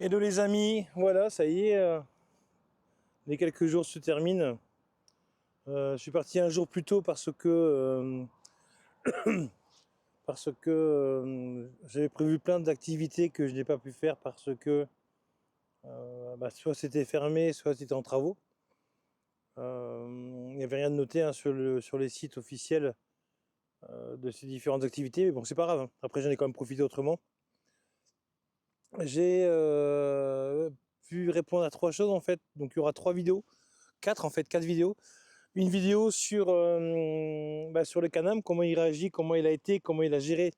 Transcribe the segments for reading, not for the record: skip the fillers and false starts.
Hello les amis, voilà, ça y est, les quelques jours se terminent. Je suis parti un jour plus tôt parce que j'avais prévu plein d'activités que je n'ai pas pu faire parce que soit c'était fermé, soit c'était en travaux. Il n'y avait rien de noté hein, sur les sites officiels de ces différentes activités, mais bon, c'est pas grave, hein. Après, j'en ai quand même profité autrement. J'ai pu répondre à trois choses en fait, donc il y aura trois vidéos, quatre en fait, quatre vidéos. Une vidéo sur le Can-Am, comment il réagit, comment il a été, comment il a géré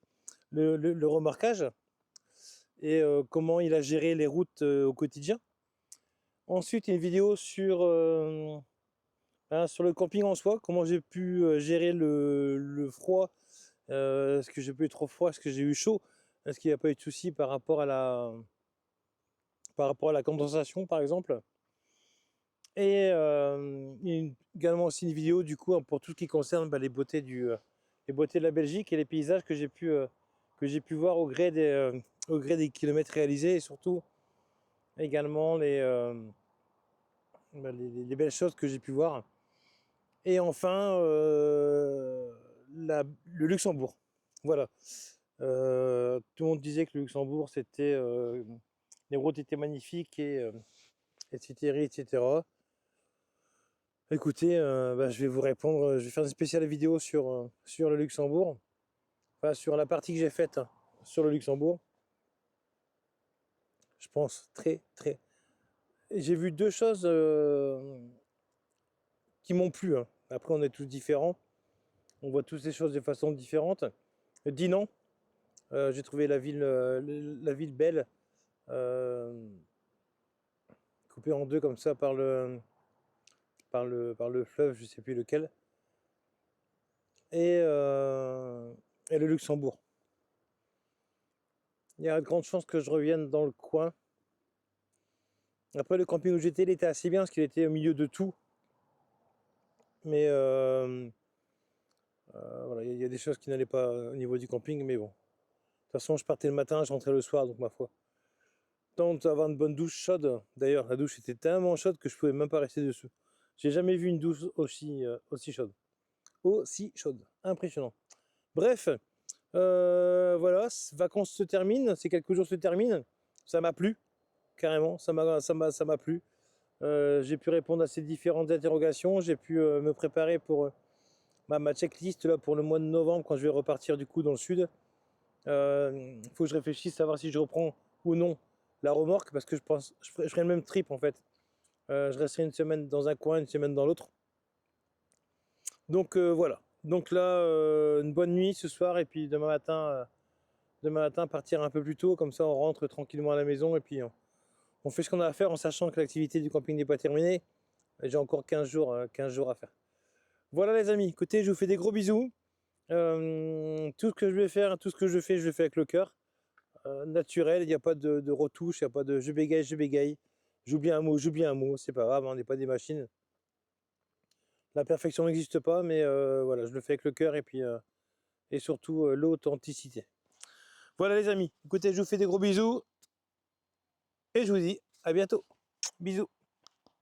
le remorquage et comment il a géré les routes au quotidien. Ensuite, une vidéo sur le camping en soi, comment j'ai pu gérer le froid. Est-ce que j'ai pas eu trop froid, est-ce que j'ai eu chaud, est-ce qu'il n'y a pas eu de soucis par rapport à la condensation par exemple. Et également aussi une vidéo du coup pour tout ce qui concerne les beautés de la Belgique et les paysages que j'ai pu voir au gré des kilomètres réalisés et surtout également les belles choses que j'ai pu voir. Et enfin le Luxembourg. Voilà. Tout le monde disait que le Luxembourg les routes étaient magnifiques etc., etc. Écoutez, je vais vous répondre. Je vais faire une spéciale vidéo sur le Luxembourg. Enfin, sur la partie que j'ai faite hein, sur le Luxembourg. Je pense très, très. J'ai vu deux choses qui m'ont plu, hein. Après, on est tous différents. On voit tous les choses de façon différente. Dinan, j'ai trouvé la ville belle, euh, coupée en deux comme ça par le fleuve, je sais plus lequel. Et, euh, et le Luxembourg. Il y a de grandes chances que je revienne dans le coin. Après, le camping où j'étais, il était assez bien parce qu'il était au milieu de tout. Mais voilà, il y a des choses qui n'allaient pas au niveau du camping. Mais bon, de toute façon, je partais le matin, je rentrais le soir, donc ma foi. Tant d'avoir une bonne douche chaude. D'ailleurs, la douche était tellement chaude que je pouvais même pas rester dessous. J'ai jamais vu une douche aussi chaude. Aussi chaude. Impressionnant. Bref, voilà, vacances se terminent, ces quelques jours se terminent. Ça m'a plu, carrément, ça m'a plu. J'ai pu répondre à ces différentes interrogations. J'ai pu me préparer pour ma checklist là, pour le mois de novembre quand je vais repartir du coup dans le sud. Il faut que je réfléchisse à savoir si je reprends ou non la remorque parce que je pense je ferai le même trip en fait. Je resterai une semaine dans un coin, une semaine dans l'autre. Donc voilà. Donc là, une bonne nuit ce soir et puis demain matin partir un peu plus tôt comme ça on rentre tranquillement à la maison et puis on fait ce qu'on a à faire en sachant que l'activité du camping n'est pas terminée. J'ai encore 15 jours à faire. Voilà les amis, écoutez, je vous fais des gros bisous. Tout ce que je vais faire, tout ce que je le fais avec le cœur. Naturel, il n'y a pas de retouche, il n'y a pas de je bégaye, je bégaye. J'oublie un mot, c'est pas grave, on n'est pas des machines. La perfection n'existe pas, mais voilà, je le fais avec le cœur et surtout l'authenticité. Voilà les amis, écoutez, je vous fais des gros bisous et je vous dis à bientôt. Bisous.